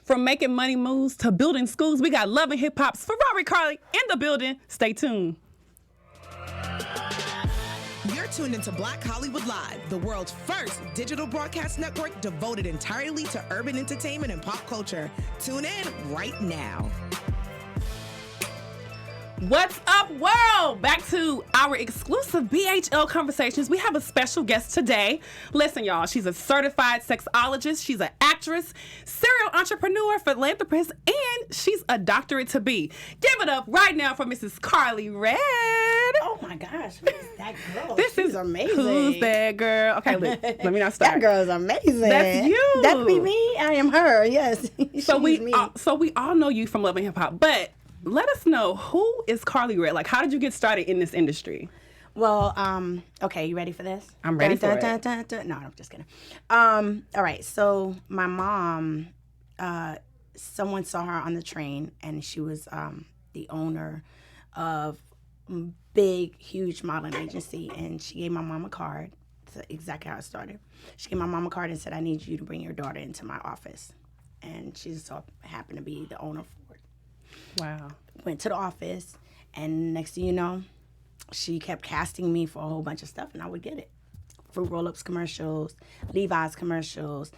From making money moves to building schools, we got Love and Hip Hop's Ferrari Karlie in the building. Stay tuned. You're tuned into Black Hollywood Live, the world's first digital broadcast network devoted entirely to urban entertainment and pop culture. Tune in right now. What's up, world? Back to our exclusive BHL conversations. We have a special guest today. Listen, y'all, she's a certified sexologist. She's an actress, serial entrepreneur, philanthropist, and she's a doctorate to be. Give it up right now for Mrs. Karlie Redd. Oh my gosh, who's that girl? This She's is amazing. Who's that girl? Okay, look, let me not start. That girl is amazing. That's you. That be me. I am her. Yes. So me. we all know you from Love and Hip Hop, but let us know, who is Karlie Redd? Like, how did you get started in this industry? Well, okay, you ready for this? I'm ready for it. No, I'm just kidding. All right, so my mom, someone saw her on the train, and she was the owner of big, huge modeling agency, and she gave my mom a card. That's exactly how it started. She gave my mom a card and said, "I need you to bring your daughter into my office," and she just so happened to be the owner for it. Wow. Went to the office, and next thing you know, she kept casting me for a whole bunch of stuff, and I would get it. Fruit Roll-Ups commercials, Levi's commercials.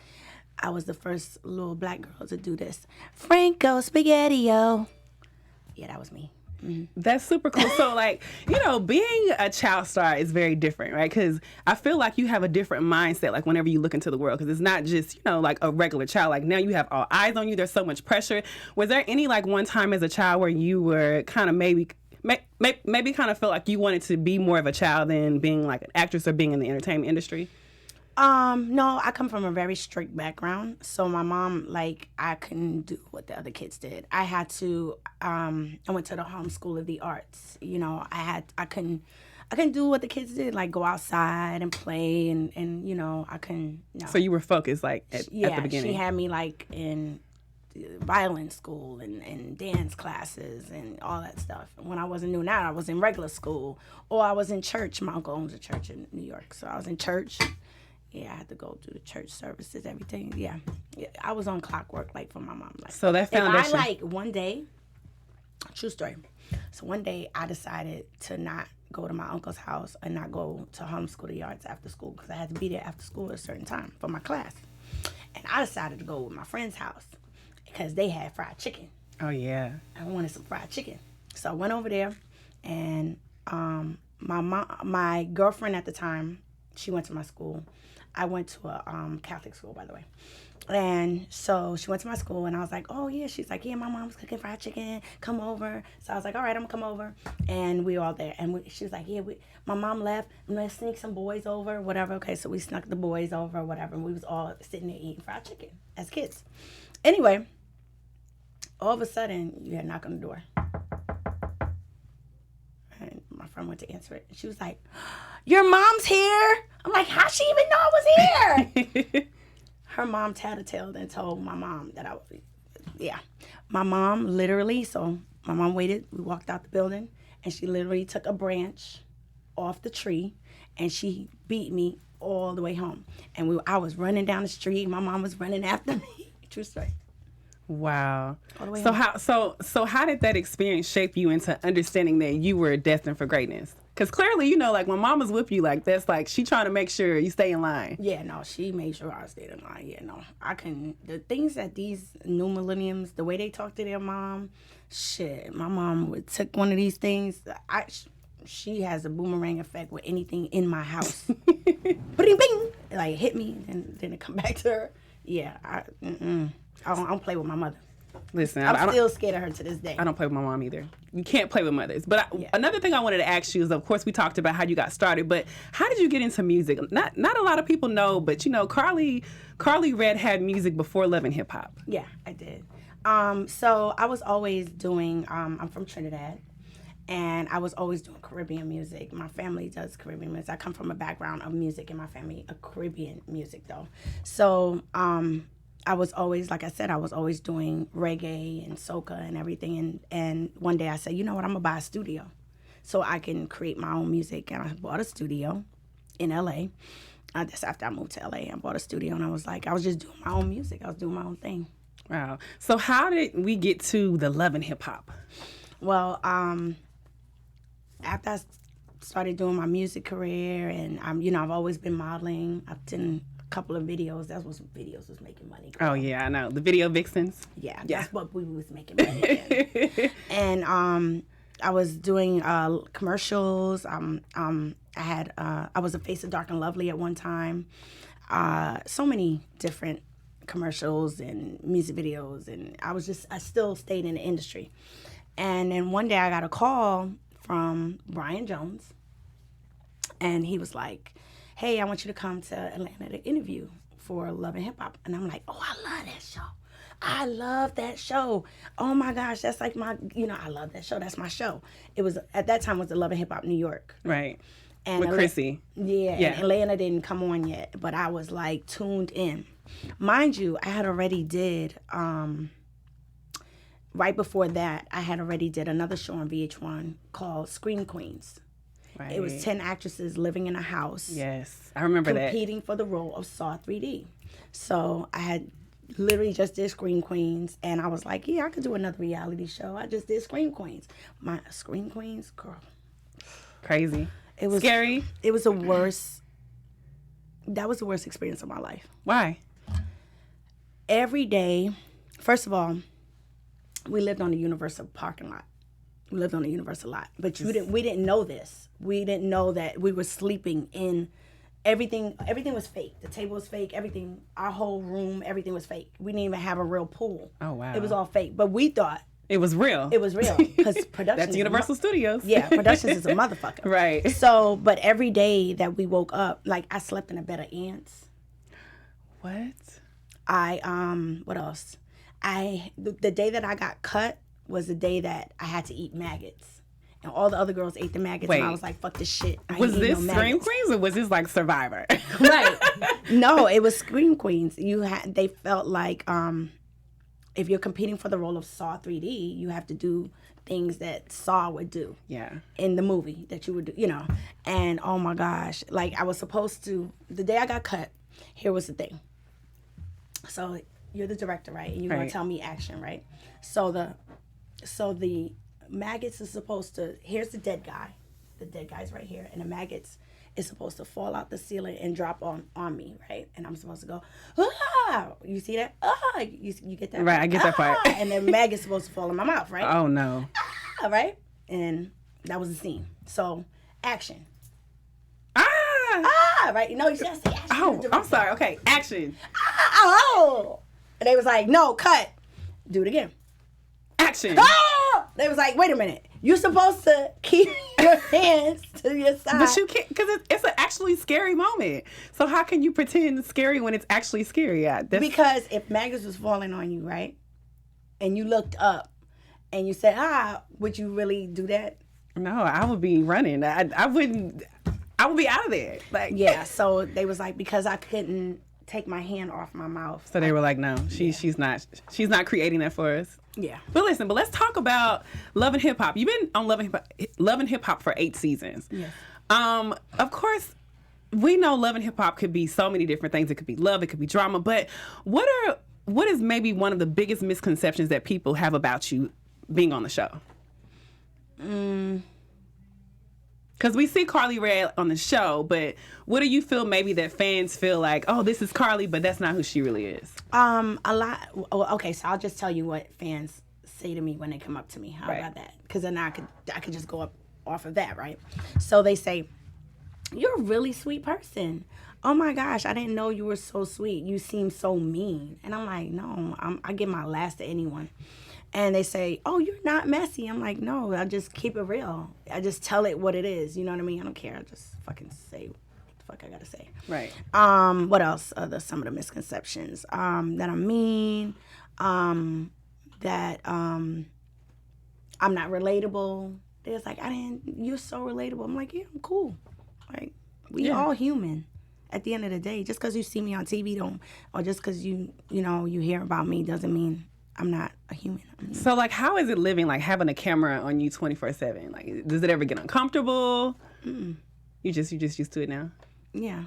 I was the first little black girl to do this. Franco Spaghetti-O. Yeah, that was me. Mm-hmm. That's super cool. So, like, you know, being a child star is very different, right? Because I feel like you have a different mindset, like, whenever you look into the world. Because it's not just, you know, like a regular child. Like, now you have all eyes on you. There's so much pressure. Was there any, like, one time as a child where you were kind of maybe kind of felt like you wanted to be more of a child than being, like, an actress or being in the entertainment industry? No, I come from a very strict background. So my mom, like, I couldn't do what the other kids did. I had to, I went to the home school of the arts. You know, I couldn't do what the kids did, like go outside and play and you know, I couldn't, no. So you were focused, like, at the beginning. She had me, like, in violin school and dance classes and all that stuff. When I wasn't doing that, I was in regular school, or I was in church. My uncle owns a church in New York, so I was in church. Yeah, I had to go do the church services, everything. Yeah, I was on clockwork, like, for my mom. Like, so that foundation. If I, like, one day, true story. So one day I decided to not go to my uncle's house and not go to homeschool the arts after school, because I had to be there after school at a certain time for my class. And I decided to go with my friend's house because they had fried chicken. Oh, yeah. I wanted some fried chicken. So I went over there, and my girlfriend at the time, she went to my school. I went to a Catholic school, by the way. And so she went to my school, and I was like, oh, yeah. She's like, yeah, my mom's cooking fried chicken. Come over. So I was like, all right, I'm going to come over. And we were all there. And she was like, yeah, my mom left. I'm going to sneak some boys over, whatever. Okay, so we snuck the boys over, whatever. And we was all sitting there eating fried chicken as kids. Anyway, all of a sudden, you had a knock on the door. And my friend went to answer it. And she was like, your mom's here? I'm like, how she even know I was here? Her mom tattletailed and told my mom that I was, yeah. My mom literally, so my mom waited. We walked out the building, and she literally took a branch off the tree, and she beat me all the way home. And I was running down the street. My mom was running after me. True story. Wow. All the way So home. how did that experience shape you into understanding that you were destined for greatness? Because clearly, you know, like, when mama's with you like that's like, she trying to make sure you stay in line. Yeah, no, she made sure I stayed in line. Yeah, no, I couldn't. The things that these new millenniums, the way they talk to their mom, shit, my mom would took one of these things. She has a boomerang effect with anything in my house. Bing, bing, like, hit me, and then it come back to her. Yeah, I don't play with my mother. Listen, I'm still scared of her to this day. I don't play with my mom either. You can't play with mothers. But another thing I wanted to ask you is, of course, we talked about how you got started, but how did you get into music? Not a lot of people know, but, you know, Karlie Redd had music before Love and Hip Hop. Yeah, I did. So I was always doing, I'm from Trinidad, and I was always doing Caribbean music. My family does Caribbean music. I come from a background of music in my family, a Caribbean music, though. So I was always, like I said, I was always doing reggae and soca and everything. And one day I said, you know what, I'm going to buy a studio so I can create my own music. And I bought a studio in L.A. That's after I moved to L.A. I bought a studio, and I was just doing my own music. I was doing my own thing. Wow. So how did we get to the Love and Hip Hop? Well, after I started doing my music career, and I've always been modeling. I've done a couple of videos. That's what videos was making money. Girl. Oh yeah, I know the video vixens. Yeah, that's what we was making money in. And I was doing commercials. I was a face of Dark and Lovely at one time. So many different commercials and music videos, and I still stayed in the industry. And then one day I got a call from Brian Jones, and he was like, "Hey, I want you to come to Atlanta to interview for Love and Hip Hop." And I'm like, "Oh, I love that show. I love that show. Oh my gosh, that's like I love that show. That's my show." It was, at that time, was the Love and Hip Hop New York. Right. And With Chrissy. Yeah. And Atlanta didn't come on yet, but I was like tuned in. Mind you, I had already did, right before that, I had already did another show on VH1 called Scream Queens. Right. It was 10 actresses living in a house. Yes, I remember that. Competing for the role of Saw 3D. So I had literally just did Scream Queens, and I was like, yeah, I could do another reality show. I just did Scream Queens. My Scream Queens, girl. Crazy. It was scary. It was the worst. That was the worst experience of my life. Why? Every day, first of all, we lived on the Universal parking lot. We lived on the Universal lot, but we didn't know this. We didn't know that we were sleeping in everything. Everything was fake. The table was fake. Everything, our whole room, everything was fake. We didn't even have a real pool. Oh wow. It was all fake, but we thought it was real. It was real because production. That's Universal Studios. Yeah, Productions is a motherfucker. Right. So, but every day that we woke up, like I slept in a bed of ants. What? What else? The day that I got cut was the day that I had to eat maggots. And all the other girls ate the maggots, and I was like, fuck this shit. Was this Scream Queens or was this like Survivor? Right. No, it was Scream Queens. They felt like if you're competing for the role of Saw 3D, you have to do things that Saw would do. Yeah. In the movie that you would do, And oh my gosh, like I was supposed to, the day I got cut, here was the thing. So you're the director, right? And you're going to tell me action, right? So the maggots is supposed to, here's the dead guy. The dead guy's right here. And the maggots is supposed to fall out the ceiling and drop on me, right? And I'm supposed to go, ah! You see that? Ah! You get that? Right, I get that part. And the maggot's supposed to fall in my mouth, right? Oh, no. Ah! Right? And that was the scene. So, action. Ah! Right? You gotta say action. Oh, I'm sorry. Okay, action. Oh! And they was like, no, cut. Do it again. Action. Oh! They was like, wait a minute. You're supposed to keep your hands to your side. But you can't, because it's an actually scary moment. So how can you pretend it's scary when it's actually scary? Yeah, because if maggots was falling on you, right? And you looked up and you said, would you really do that? No, I would be running. I wouldn't. I would be out of there. Like, yeah. So they was like, because I couldn't take my hand off my mouth. So they were like, no, she's not creating that for us. Yeah. But listen, let's talk about Love and Hip Hop. You've been on Love and Hip Hop for 8 seasons. Yes. Of course, we know Love and Hip Hop could be so many different things. It could be love, it could be drama. But what is maybe one of the biggest misconceptions that people have about you being on the show? Because we see Karlie Redd on the show, but what do you feel maybe that fans feel like, oh, this is Karlie, but that's not who she really is? A lot. Okay, so I'll just tell you what fans say to me when they come up to me. How about that? Because then I could just go up off of that, right? So they say, you're a really sweet person. Oh my gosh, I didn't know you were so sweet. You seem so mean. And I'm like, no, I give my last to anyone. And they say, oh, you're not messy. I'm like, no, I just keep it real. I just tell it what it is. You know what I mean? I don't care. I just fucking say what the fuck I gotta say. Right. What else? Some of the misconceptions. That I'm mean. That I'm not relatable. There's like, you're so relatable. I'm like, yeah, I'm cool. Like, we all human. At the end of the day, just because you see me on TV or just because you hear about me doesn't mean I'm not a human. So, like, how is it living, like, having a camera on you 24/7? Like, does it ever get uncomfortable? You just used to it now? Yeah,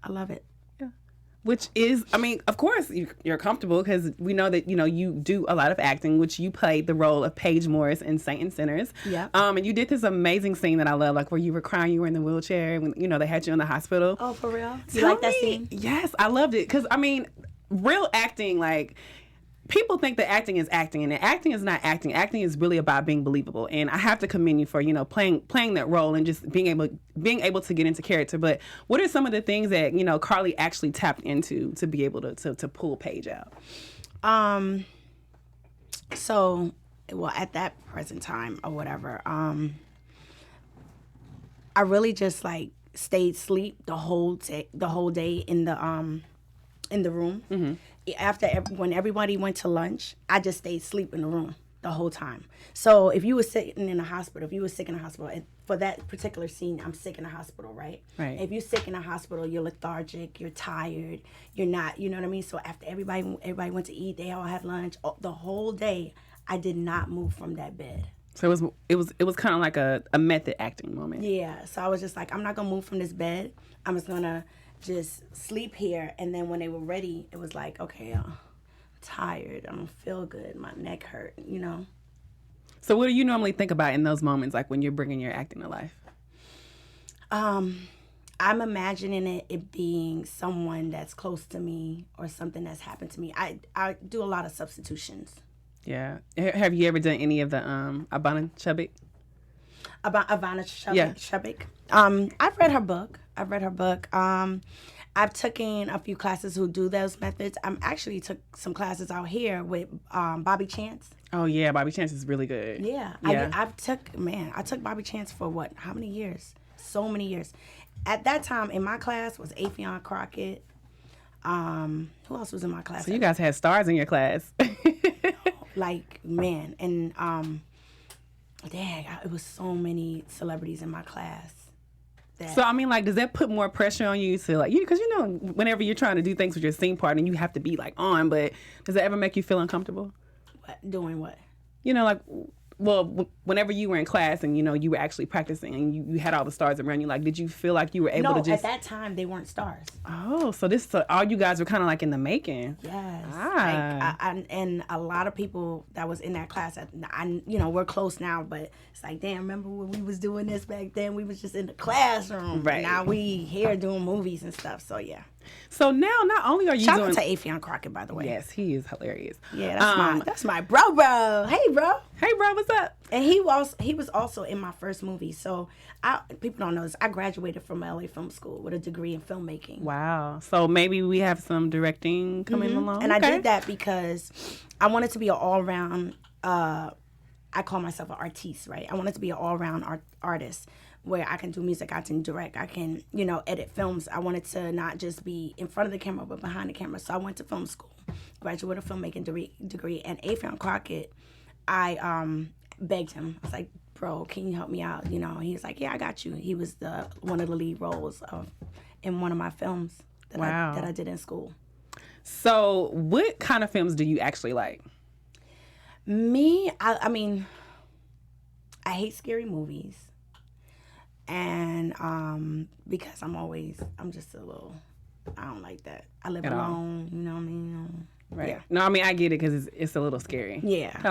I love it. Yeah. Which is, I mean, of course you're comfortable because we know that, you do a lot of acting, which you played the role of Paige Morris in Saint and Sinners. Yeah. And you did this amazing scene that I love, like where you were crying, you were in the wheelchair, when, they had you in the hospital. Oh, for real? You Tell like that me- scene? Yes, I loved it. Because, I mean, real acting, like, people think that acting is acting, and acting is not acting. Acting is really about being believable. And I have to commend you for, playing that role and just being able to get into character. But what are some of the things that, Karlie actually tapped into to be able to pull Paige out? So, well, at that present time or whatever, I really just like stayed asleep the whole day in the room. Mm-hmm. When everybody went to lunch, I just stayed asleep in the room the whole time. So if you were sitting in a hospital, if you were sick in a hospital, and for that particular scene, I'm sick in a hospital, right? Right. If you're sick in a hospital, you're lethargic, you're tired, you're not, you know what I mean? So after everybody went to eat, they all had lunch. The whole day, I did not move from that bed. So it was kind of like a method acting moment. Yeah. So I was just like, I'm not gonna move from this bed. I'm just gonna just sleep here. And then when they were ready, it was like, okay, I'm tired. I don't feel good. My neck hurt. So what do you normally think about in those moments, like when you're bringing your acting to life? I'm imagining it being someone that's close to me or something that's happened to me. I do a lot of substitutions. Yeah. Have you ever done any of the Ivana Chubbuck? About Ivana Chubbuck. Yeah. Chubbuck. I've read her book. I've taken a few classes who do those methods. I actually took some classes out here with Bobby Chance. Oh yeah, Bobby Chance is really good. Yeah. I took Bobby Chance for what? How many years? So many years. At that time in my class was Affion Crockett. Who else was in my class? So you guys had stars in your class. Like, man, and it was so many celebrities in my class. So I mean, like, does that put more pressure on you to like because whenever you're trying to do things with your scene partner, you have to be like on, but does that ever make you feel uncomfortable? Doing what? Like, well, whenever you were in class and you were actually practicing and you had all the stars around you, like, did you feel like you were able to just? No, at that time they weren't stars. Oh, so all you guys were kind of like in the making. Yes. Ah. And a lot of people that was in that class, we're close now, but it's like, damn, remember when we was doing this back then? We was just in the classroom. Right. Now we here doing movies and stuff. So yeah. So now, not only are you Shout doing... out to Affion Crockett, by the way. Yes, he is hilarious. Yeah, that's my bro. Hey, bro. Hey, bro, what's up? And he was also in my first movie. So people don't know this. I graduated from LA Film School with a degree in filmmaking. Wow. So maybe we have some directing coming along. And okay. I did that because I wanted to be an all-round, I call myself an artiste, right? I wanted to be an all-round artist where I can do music, I can direct, I can, edit films. I wanted to not just be in front of the camera, but behind the camera. So I went to film school, graduated with a filmmaking degree. And Affion Crockett, I begged him. I was like, bro, can you help me out? He was like, yeah, I got you. He was one of the lead roles in one of my films that I did in school. So what kind of films do you actually like? Me, I mean, I hate scary movies. And because I'm just a little, I don't like that. I live alone, you know what I mean? Right. Yeah. No, I mean, I get it because it's a little scary. Yeah. Kind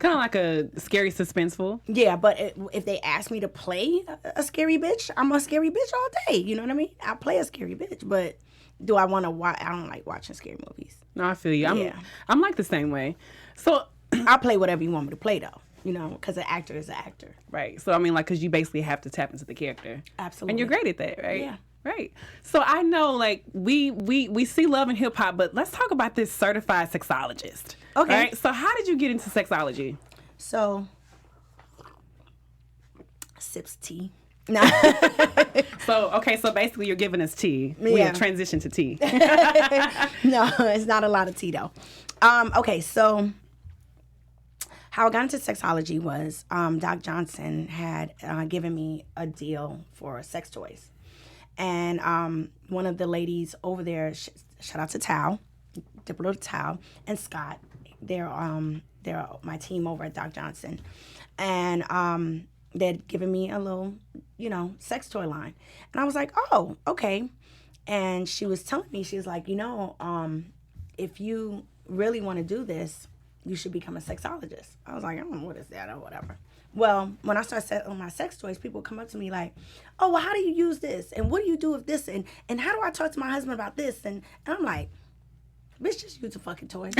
of like a scary suspenseful. Yeah, but if they ask me to play a scary bitch, I'm a scary bitch all day. You know what I mean? I'll play a scary bitch, but do I want to watch? I don't like watching scary movies. No, I feel you. I'm like the same way. So I'll play whatever you want me to play, though. Because an actor is an actor. Right. So, I mean, like, because you basically have to tap into the character. Absolutely. And you're great at that, right? Yeah. Right. So, I know, like, we see love in hip-hop, but let's talk about this certified sexologist. Okay. Right? So, how did you get into sexology? So, sips tea. No. So basically you're giving us tea. Yeah. We have transitioned to tea. No, it's not a lot of tea, though. Okay, so... How I got into sexology was Doc Johnson had given me a deal for sex toys. And one of the ladies over there, shout out to Tao, Diplo Tao, and Scott, they're my team over at Doc Johnson. And they'd given me a little, sex toy line. And I was like, oh, okay. And she was telling me, she was like, if you really want to do this, you should become a sexologist. I was like, I don't know what is that or whatever. Well, when I started selling my sex toys, people come up to me like, oh, well, how do you use this? And what do you do with this? And how do I talk to my husband about this? And I'm like, bitch, just use a fucking toy.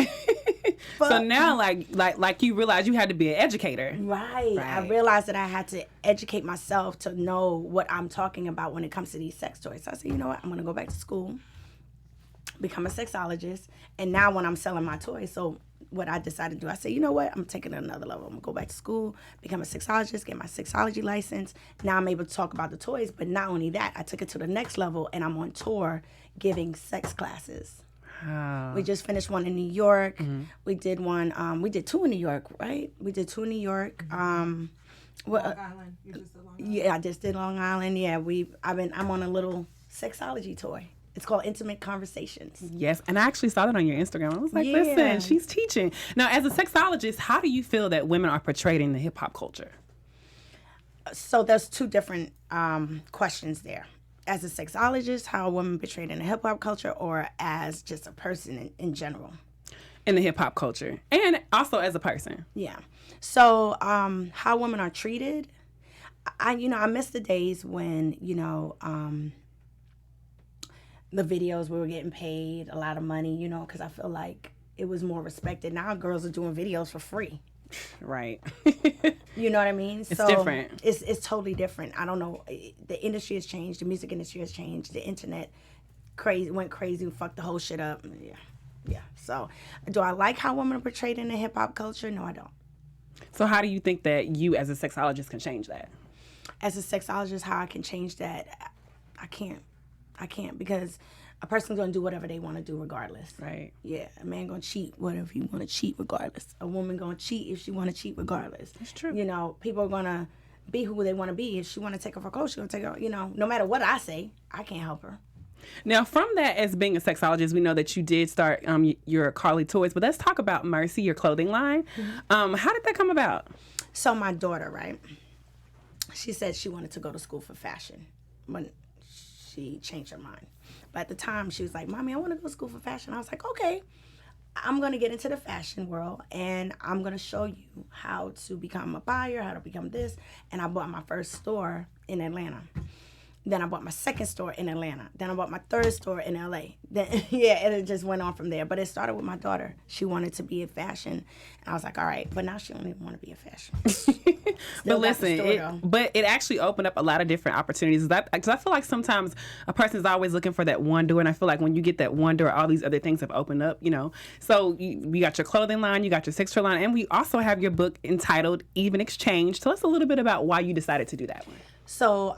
So now, like you realize you had to be an educator. Right. I realized that I had to educate myself to know what I'm talking about when it comes to these sex toys. So I said, you know what? I'm going to go back to school, become a sexologist. And now when I'm selling my toys, so what I decided to do, I said, you know what? I'm taking it another level. I'm going to go back to school, become a sexologist, get my sexology license. Now I'm able to talk about the toys. But not only that, I took it to the next level, and I'm on tour giving sex classes. Oh. We just finished one in New York. Mm-hmm. We did one. We did two in New York, right? We did two in New York. Long Island. You just did Long Island. Yeah, I just did Long Island. Yeah, I'm on a little sexology tour. It's called Intimate Conversations. Yes, and I actually saw that on your Instagram. I was like, listen, she's teaching. Now, as a sexologist, how do you feel that women are portrayed in the hip hop culture? So there's two different questions there. As a sexologist, how a woman portrayed in the hip hop culture, or as just a person in general? In the hip hop culture, and also as a person. Yeah. So how women are treated. I miss the days when the videos we were getting paid a lot of money, because I feel like it was more respected. Now girls are doing videos for free. Right. You know what I mean? It's different. It's totally different. I don't know. The industry has changed. The music industry has changed. The internet went crazy and fucked the whole shit up. Yeah. So do I like how women are portrayed in the hip hop culture? No, I don't. So how do you think that you as a sexologist can change that? As a sexologist, how I can change that? I can't because a person's going to do whatever they want to do regardless. Right. Yeah. A man going to cheat whatever he want to cheat regardless. A woman going to cheat if she want to cheat regardless. That's true. People are going to be who they want to be. If she want to take off her coat, she's going to take off, no matter what I say, I can't help her. Now, from that, as being a sexologist, we know that you did start your Karlie Toys, but let's talk about Mercy, your clothing line. Mm-hmm. How did that come about? So my daughter, right, she said she wanted to go to school for fashion when she changed her mind. But at the time, she was like, Mommy, I want to go to school for fashion. I was like, okay, I'm going to get into the fashion world, and I'm going to show you how to become a buyer, how to become this. And I bought my first store in Atlanta. Then I bought my second store in Atlanta. Then I bought my third store in LA. Then, and it just went on from there. But it started with my daughter. She wanted to be in fashion. And I was like, all right. But now she don't even want to be in fashion. But listen, it actually opened up a lot of different opportunities. Because I feel like sometimes a person's always looking for that one door. And I feel like when you get that one door, all these other things have opened up, So you got your clothing line, you got your sex toy line, and we also have your book entitled Even Exchange. Tell us a little bit about why you decided to do that one. So,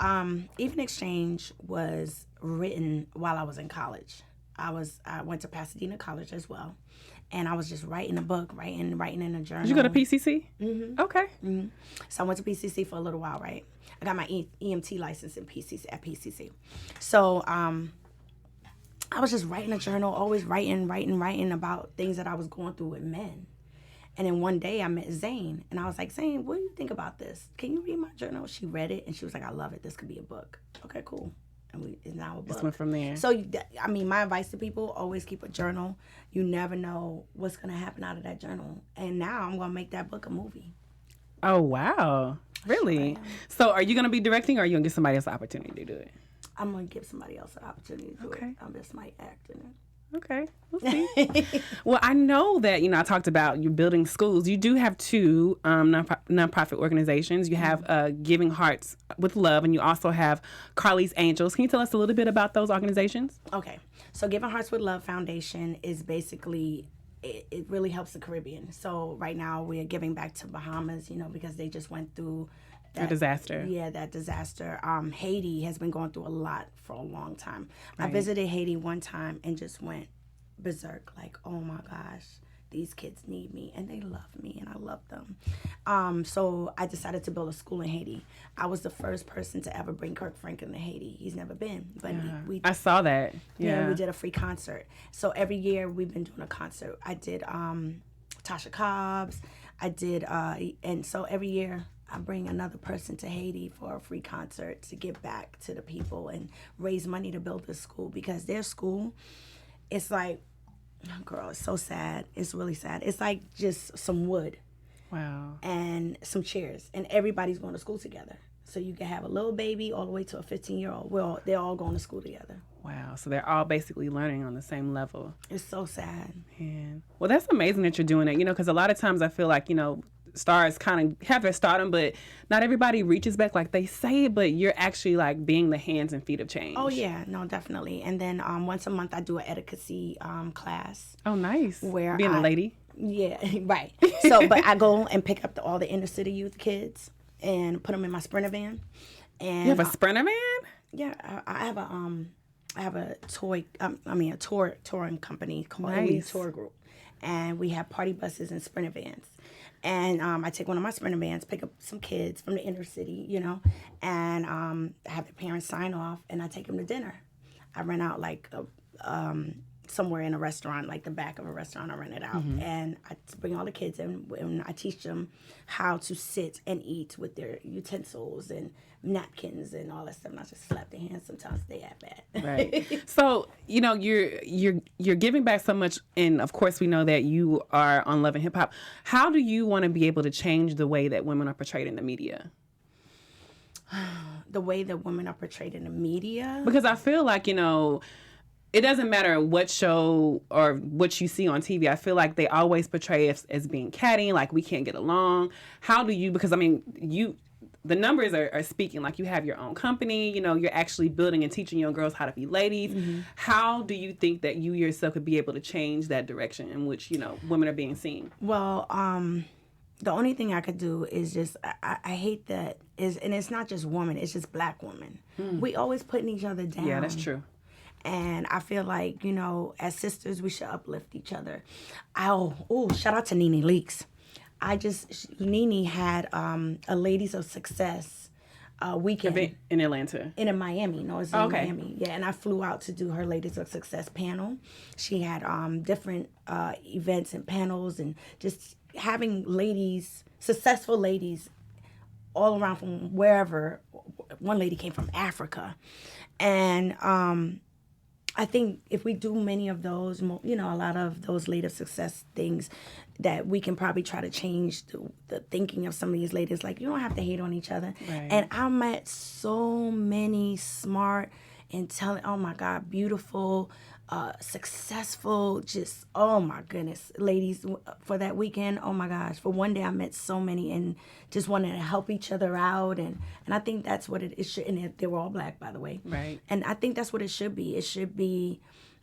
Even Exchange was written while I was in college. I went to Pasadena College as well, and I was just writing a book, writing in a journal. Did you go to PCC? Mm-hmm. Okay. Mm-hmm. So I went to PCC for a little while, right? I got my EMT license at PCC. So, I was just writing a journal, always writing about things that I was going through with men. And then one day I met Zane, and I was like, Zane, what do you think about this? Can you read my journal? She read it, and she was like, I love it. This could be a book. Okay, cool. And it's now a book. Just went from there. So, my advice to people, always keep a journal. You never know what's going to happen out of that journal. And now I'm going to make that book a movie. Oh, wow. Really? So are you going to be directing, or are you going to give somebody else the opportunity to do it? I'm going to give somebody else an opportunity to do it. I just might act in it. Okay, we'll see. Well, I know that, I talked about you building schools. You do have two nonprofit organizations. You have Giving Hearts with Love, and you also have Karlie's Angels. Can you tell us a little bit about those organizations? Okay, so Giving Hearts with Love Foundation is basically, it really helps the Caribbean. So right now we are giving back to Bahamas, because they just went through a disaster. Yeah, that disaster. Haiti has been going through a lot for a long time. Right. I visited Haiti one time and just went berserk. Like, oh my gosh, these kids need me, and they love me, and I love them. So I decided to build a school in Haiti. I was the first person to ever bring Kirk Franklin to Haiti. He's never been, but I saw that. Yeah, we did a free concert. So every year we've been doing a concert. I did Tasha Cobbs. I did, and so every year I bring another person to Haiti for a free concert to give back to the people and raise money to build this school, because their school, it's like, girl, it's so sad. It's really sad. It's like just some wood. Wow. And some chairs, and everybody's going to school together. So you can have a little baby all the way to a 15-year-old. Well, they're all going to school together. Wow. So they're all basically learning on the same level. It's so sad. Man. Well, that's amazing that you're doing it, because a lot of times I feel like, stars kind of have their stardom, but not everybody reaches back like they say it, but you're actually like being the hands and feet of change. Oh, yeah. No, definitely. And then once a month I do an etiquette class. Oh, nice. Where being a lady. Yeah, right. So, but I go and pick up all the inner city youth kids and put them in my Sprinter van. And you have a Sprinter van? Yeah, I have a touring company called Elite Tour Group, and we have party buses and Sprinter vans. And I take one of my Sprinter vans, pick up some kids from the inner city, and have their parents sign off, and I take them to dinner. I rent out like somewhere in a restaurant, like the back of a restaurant, I rent it out. And I bring all the kids in, and I teach them how to sit and eat with their utensils and napkins and all that stuff. And I just slap their hands sometimes. They act bad. Right. So, you're giving back so much, and of course we know that you are on Love and Hip Hop. How do you want to be able to change the way that women are portrayed in the media? The way that women are portrayed in the media? Because I feel like, it doesn't matter what show or what you see on TV. I feel like they always portray us as being catty, like we can't get along. How do you, because the numbers are speaking, like you have your own company, you're actually building and teaching young girls how to be ladies. How do you think that you yourself could be able to change that direction in which, women are being seen? Well, the only thing I could do is just, I hate that, and it's not just women, it's just black women. We always putting each other down. Yeah, that's true. And I feel like, as sisters, we should uplift each other. Shout out to Nene Leakes. Nene had a Ladies of Success weekend. Event in Atlanta. In Miami. No, it's in Miami. Yeah, and I flew out to do her Ladies of Success panel. She had different events and panels, and just having ladies, successful ladies all around from wherever. One lady came from Africa. And I think if we do many of those, a lot of those Lady of Success things, that we can probably try to change the thinking of some of these ladies. Like, you don't have to hate on each other. Right. And I met so many smart, intelligent, oh my God, beautiful, successful, just, oh my goodness, ladies for that weekend. Oh my gosh. For one day I met so many and just wanted to help each other out. And I think that's what it should, and they were all black, by the way. Right. And I think that's what it should be. It should be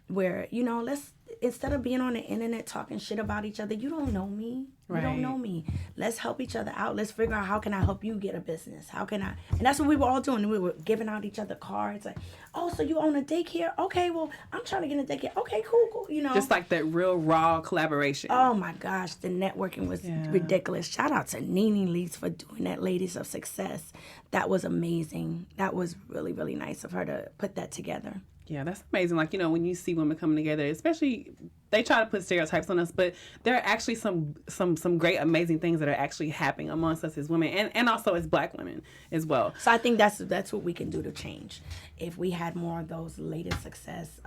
where, let's, instead of being on the internet talking shit about each other, you don't know me. You don't know me. Let's help each other out. Let's figure out, how can I help you get a business? How can I? And that's what we were all doing. We were giving out each other cards. Like, oh, so you own a daycare? Okay, well, I'm trying to get a daycare. Okay, cool. Just like that real raw collaboration. Oh my gosh, the networking was ridiculous. Shout out to Nene Leakes for doing that Ladies of Success. That was amazing. That was really, really nice of her to put that together. Yeah, that's amazing. Like, when you see women coming together, especially, they try to put stereotypes on us, but there are actually some great, amazing things that are actually happening amongst us as women, and also as black women as well. So I think that's what we can do to change. If we had more of those Lady of Success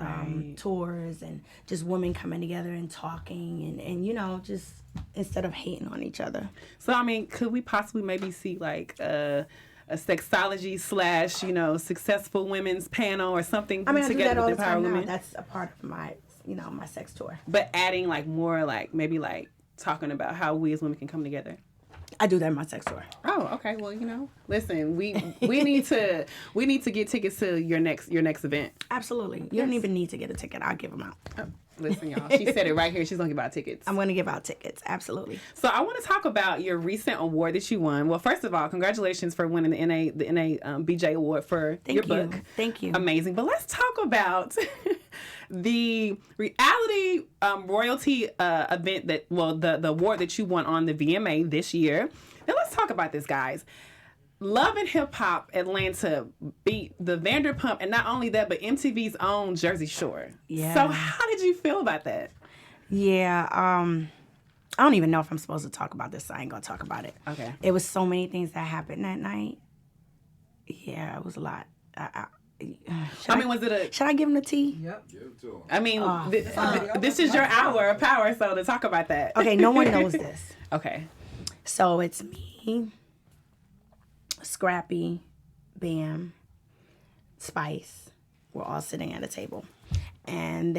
tours, and just women coming together and talking, and just instead of hating on each other. So, could we possibly maybe see like a sexology / successful women's panel or something I do together that all with the Empower time now. Women? That's a part of my, my sex tour. But adding like more like maybe like talking about how we as women can come together. I do that in my sex tour. Oh, okay. Well, listen, we need to get tickets to your next event. Absolutely. You don't even need to get a ticket. I'll give them out. Oh, listen, y'all. She said it right here. She's gonna give out tickets. I'm gonna give out tickets. Absolutely. So I want to talk about your recent award that you won. Well, first of all, congratulations for winning the NA BJ award for your book. Thank you. Amazing. But let's talk about the reality royalty event the award that you won on the VMA this year. Now let's talk about this, guys. Love and Hip Hop Atlanta beat the Vanderpump, and not only that, but MTV's own Jersey Shore. Yeah. So how did you feel about that? Yeah. I don't even know if I'm supposed to talk about this, so I ain't gonna talk about it. Okay. It was so many things that happened that night. Yeah, it was a lot. Should I give him the tea? Yep. Give it to him. I mean, this is your hour of power, so to talk about that. Okay, no one knows this. Okay. So it's me, Scrappy, Bam, Spice. We're all sitting at a table, and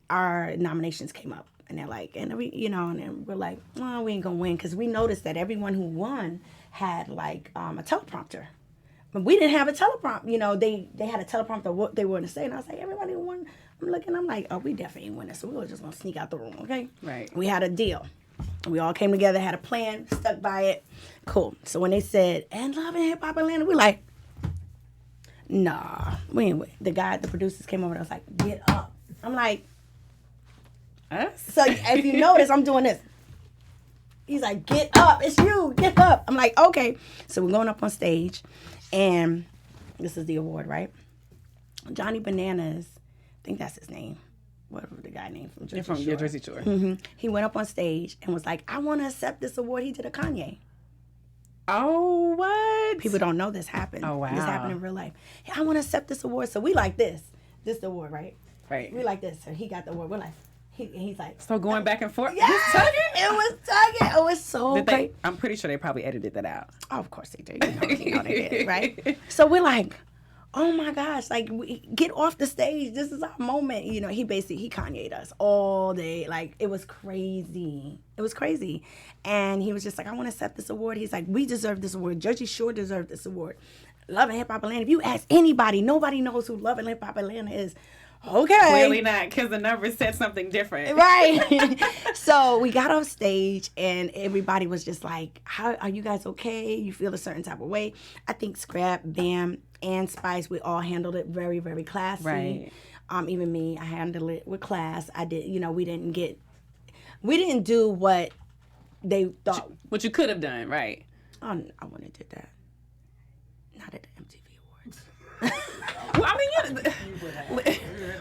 our nominations came up, and they're like, and we, and then we're like, well, we ain't gonna win, because we noticed that everyone who won had like a teleprompter. But we didn't have a teleprompter. They had a teleprompter what they were going to say, and I was like, everybody won. I'm like, oh, we definitely ain't winning, so we were just gonna sneak out the room, okay? Right. We had a deal. We all came together, had a plan, stuck by it. Cool. So when they said, and Love and Hip Hop Atlanta, we're like, nah, we ain't win. The producers came over and was like, get up. I'm like, Us? so if you notice, I'm doing this. He's like, get up, it's you, get up. I'm like, okay. So we're going up on stage, and this is the award, right? Johnny Bananas, I think that's his name. Whatever the guy named from Jersey Shore. Your Jersey Shore. Mm-hmm. He went up on stage and was like, I want to accept this award. He did a Kanye. Oh, what? People don't know this happened. Oh, wow. This happened in real life. I want to accept this award. So we like this. This the award, right? Right. We like this. So he got the award. We're like, he's like. So going back and forth? Yeah, it was tugging. It was so great. I'm pretty sure they probably edited that out. Oh, of course they did. You know they did, right? So we're like, oh my gosh, like, get off the stage. This is our moment. He Kanye'd us all day. Like, it was crazy. It was crazy. And he was just like, I want to accept this award. He's like, we deserve this award. Jersey Shore deserved this award. Love and Hip Hop Atlanta. If you ask anybody, nobody knows who Love and Hip Hop Atlanta is. Okay. Clearly not, because the numbers said something different. Right. So we got off stage, and everybody was just like, how are you guys okay? You feel a certain type of way? I think Scrap, Bam, and Spice, we all handled it very, very classy. Right. Even me, I handled it with class. I did, we didn't do what they thought. What you could have done, right? Oh, I wouldn't have did that. Not at the MTV Awards.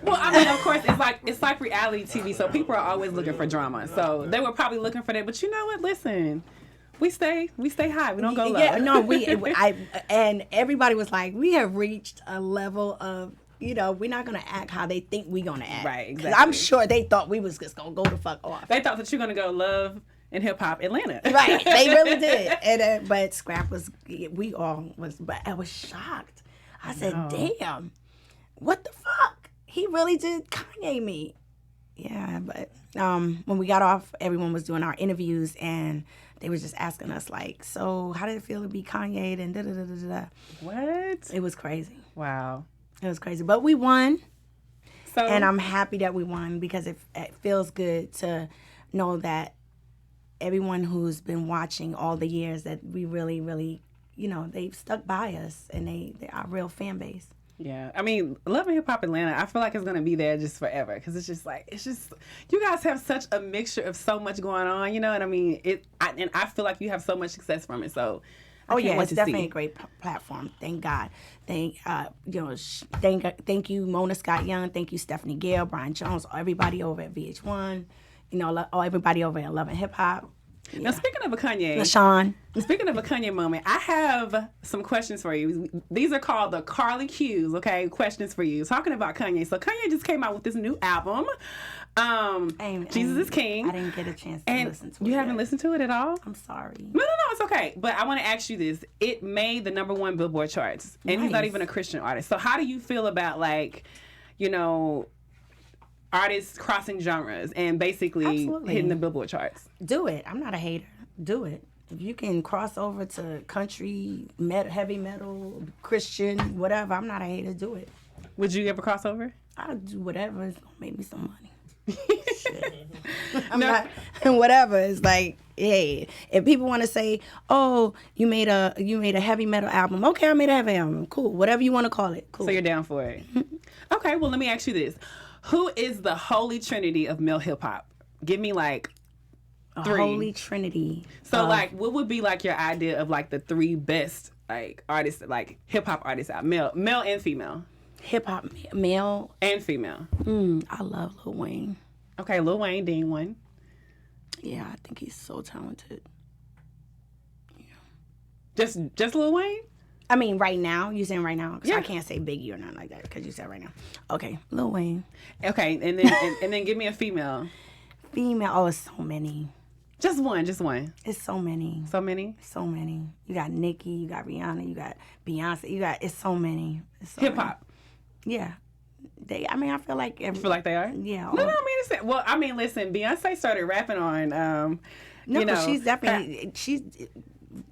Well, I mean, of course, it's like reality TV, so people are always looking for drama. So they were probably looking for that. But you know what? Listen, we stay high. We don't go low. Yeah, no, and everybody was like, we have reached a level of, we're not gonna act how they think we're gonna act. Right, exactly. I'm sure they thought we was just gonna go the fuck off. They thought that you're gonna go Love and Hip Hop Atlanta. Right, they really did. And but Scrap but I was shocked. I said, damn, what the fuck? He really did Kanye me. Yeah, but when we got off, everyone was doing our interviews, and they were just asking us, like, so how did it feel to be Kanye? And da-da-da-da-da. What? It was crazy. Wow. It was crazy. But we won, So, and I'm happy that we won, because it feels good to know that everyone who's been watching all the years, that we really, really, they've stuck by us, and they're our real fan base. yeah, I mean, Love and Hip Hop Atlanta, I feel like it's gonna be there just forever, because it's just you guys have such a mixture of so much going on, and I mean, and I feel like you have so much success from it. So, It's definitely a great platform. Thank God. Thank you, Mona Scott Young. Thank you, Stephanie Gale, Brian Jones, everybody over at VH1. Everybody over at Love and Hip Hop. Yeah. Now, speaking of a Kanye, LaShawn. Speaking of a Kanye moment, I have some questions for you. These are called the Karlie Q's, okay? Questions for you. Talking about Kanye. So Kanye just came out with this new album, Jesus is King. I didn't get a chance to listen to it. You haven't listened to it at all? I'm sorry. No, it's okay. But I want to ask you this. It made the #1 Billboard charts, and he's not even a Christian artist. So how do you feel about, artists crossing genres and basically hitting the Billboard charts? Do it. I'm not a hater. Do it. If you can cross over to country, heavy metal, Christian, whatever, I'm not a hater. Do it. Would you ever cross over? I'll do whatever. It's gonna make me some money. Shit. I'm not. Whatever. It's like, hey, if people want to say, "Oh, you made a heavy metal album," okay, I made a heavy album. Cool. Whatever you want to call it. Cool. So you're down for it. Okay. Well, let me ask you this: who is the holy trinity of male hip hop? Give me like a 3. Holy trinity. So what would be like your idea of like the 3 best artists, like hip hop artists out, male and female? Hip hop, male and female. I love Lil Wayne. Okay, Lil Wayne, Dean one. Yeah, I think he's so talented. Just Lil Wayne? I mean, right now. You saying right now? 'Cause Yeah. I can't say Biggie or nothing like that because you said right now. Okay, Lil Wayne. Okay, and then and then give me a female. Female. Oh, it's so many. Just one. It's so many. So many? So many. You got Nicki, you got Rihanna, you got Beyonce, it's so many. It's so Hip hop. many. Yeah. I feel like You feel like they are? Yeah. I mean, listen, Beyonce started rapping on, No, you know. but she's definitely,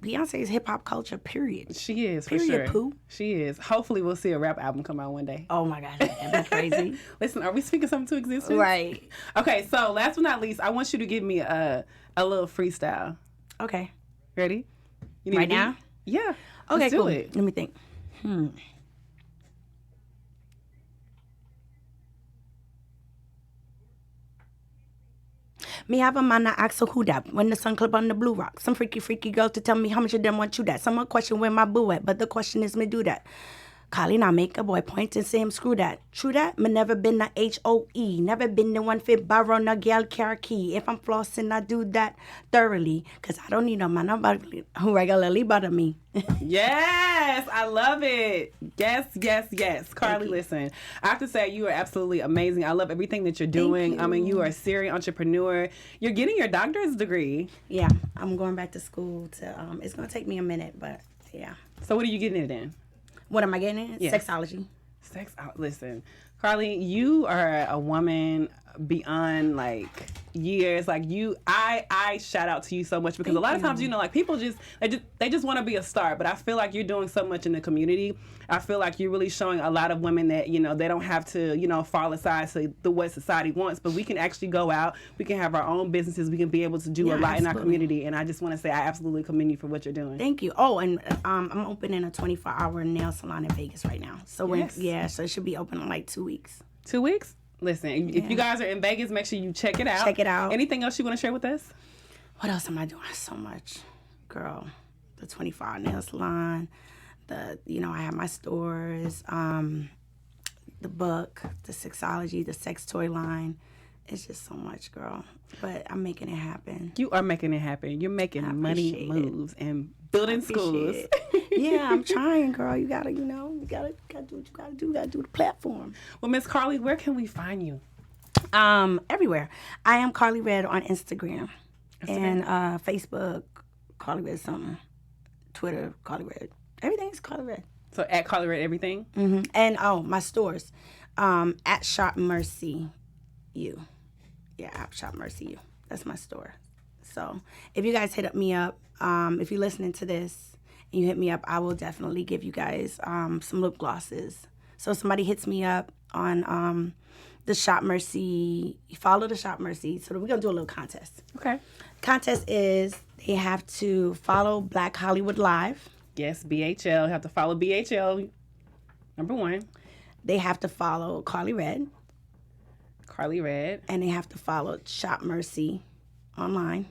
Beyonce is hip hop culture, period. She is, for Period, sure. Pooh. She is. Hopefully we'll see a rap album come out one day. Oh my gosh, that'd be crazy. Listen, are we speaking something to existence? Right. Okay, so last but not least, I want you to give me a little freestyle. Okay. Ready? You need Right a beat? now? Yeah. Okay, Let's do cool. it. Let me think. Me have a man that asks who that when the sun club on the blue rock. Some freaky girl to tell me how much of them want you that. Someone question where my boo at, but the question is me do that. Karlie now make a boy point and say him screw that. True that? Me never been a HOE. Never been the one fit borrow no girl car key. If I'm flossing, I do that thoroughly. Cause I don't need no man who regularly bother me. Yes, I love it. Yes. Karlie, listen, I have to say you are absolutely amazing. I love everything that you're doing. you. I mean, you are a serious entrepreneur. You're getting your doctorate degree. Yeah, I'm going back to school to, it's gonna take me a minute, but yeah. So what are you getting it in? What am I getting in? Yeah. Sexology. Listen, Karlie, you are a woman beyond like years. Like I shout out to you so much because a lot of times, like people they just want to be a star, but I feel like you're doing so much in the community. I feel like you're really showing a lot of women that, they don't have to, fall aside to what society wants, but we can actually go out, we can have our own businesses, we can be able to do a lot in our community. And I just want to say I absolutely commend you for what you're doing. Thank you. Oh, and I'm opening a 24-hour nail salon in Vegas right now. So so it should be open in like 2 weeks. 2 weeks? Listen, if you guys are in Vegas, make sure you check it out. Check it out. Anything else you want to share with us? What else am I doing? So much. Girl, the 24-hour nail salon, I have my stores, the book, the Sexology, the sex toy line. It's just so much, girl. But I'm making it happen. You are making it happen. You're making money moves and building schools. Yeah, I'm trying, girl. You gotta, you gotta do what you gotta do. You gotta do the platform. Well, Miss Karlie, where can we find you? Everywhere. I am Karlie Redd on Instagram. And Facebook, Karlie Redd something. Twitter, Karlie Redd. Everything's Karlie Redd. So at Karlie Redd everything? Mm-hmm. And my stores. At Shop Mercy U. Yeah, at Shop Mercy U. That's my store. So if you guys hit me up, if you're listening to this and you hit me up, I will definitely give you guys some lip glosses. So if somebody hits me up on the Shop Mercy, you follow the Shop Mercy. So we're going to do a little contest. Okay. Contest is they have to follow Black Hollywood Live. Yes, BHL. You have to follow BHL, number 1. They have to follow Karlie Redd. Karlie Redd. And they have to follow Shop Mercy online.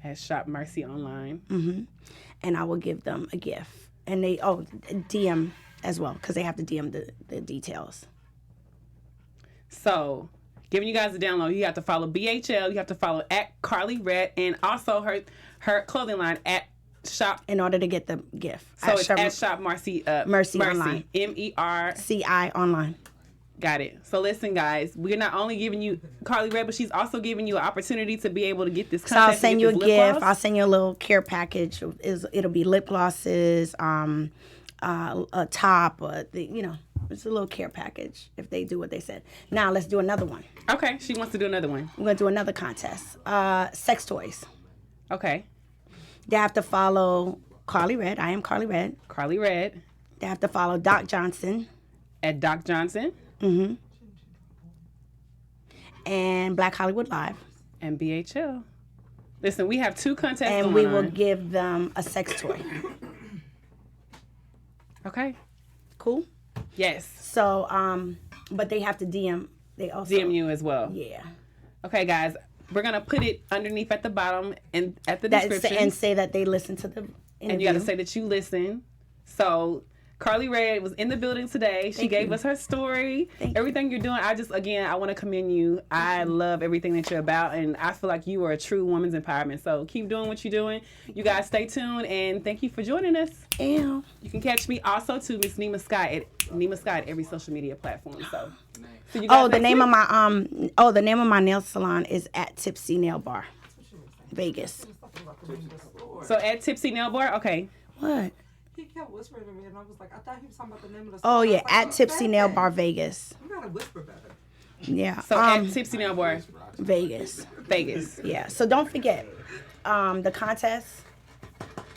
At Shop Mercy online. Mm-hmm. And I will give them a gift. And they, DM as well, because they have to DM the details. So, giving you guys a download, you have to follow BHL, you have to follow at Karlie Redd, and also her clothing line at Shop. In order to get the gift. So it's at Shop Mercy. Mercy online. MERCI online. Got it. So listen, guys, we're not only giving you Karlie Redd, but she's also giving you an opportunity to be able to get this contest. So I'll send you a gift. Gloss. I'll send you a little care package. It'll be lip glosses, a top, it's a little care package if they do what they said. Now let's do another one. Okay, she wants to do another one. We're gonna do another contest. Sex toys. Okay. They have to follow Karlie Redd. I am Karlie Redd. Karlie Redd. They have to follow Doc Johnson. At Doc Johnson. Mm-hmm. And Black Hollywood Live. And BHL. Listen, we have 2 contests and going we on. will give them a sex toy. Okay. Cool? Yes. So, but they have to DM. They also DM you as well. Yeah. Okay, guys. We're going to put it underneath at the bottom and at the description. And say that they listen to the interview. And you got to say that you listen. So Karlie Redd was in the building today. She gave us her story, everything you're doing. I want to commend you. I love everything that you're about, and I feel like you are a true woman's empowerment. So keep doing what you're doing. You guys stay tuned, and thank you for joining us. Ew. You can catch me also to Miss Neema Skye at every social media platform. So you guys Oh, the name of my nail salon is at Tipsy Nail Bar, Vegas. So at Tipsy Nail Bar, okay. What? He kept whispering to me, and I was like, I thought he was talking about the name of the Oh store. yeah, at Tipsy Nail Bar, Vegas. You gotta whisper better. Yeah. So at Tipsy Nail Bar, Vegas. Vegas. Yeah. So don't forget the contest.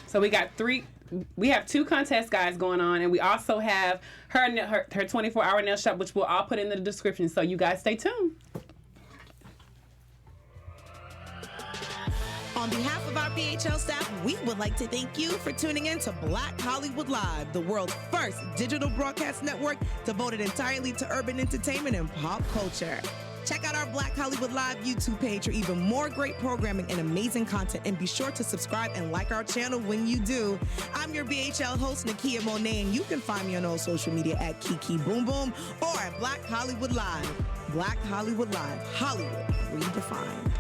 So we have 2 contests, guys, going on, and we also have her 24-hour nail shop, which we'll all put in the description. So you guys stay tuned. On behalf of our BHL staff, we would like to thank you for tuning in to Black Hollywood Live, the world's first digital broadcast network devoted entirely to urban entertainment and pop culture. Check out our Black Hollywood Live YouTube page for even more great programming and amazing content, and be sure to subscribe and like our channel when you do. I'm your BHL host, Nakia Monet, and you can find me on all social media at Kiki Boom Boom or at Black Hollywood Live. Black Hollywood Live, Hollywood redefined.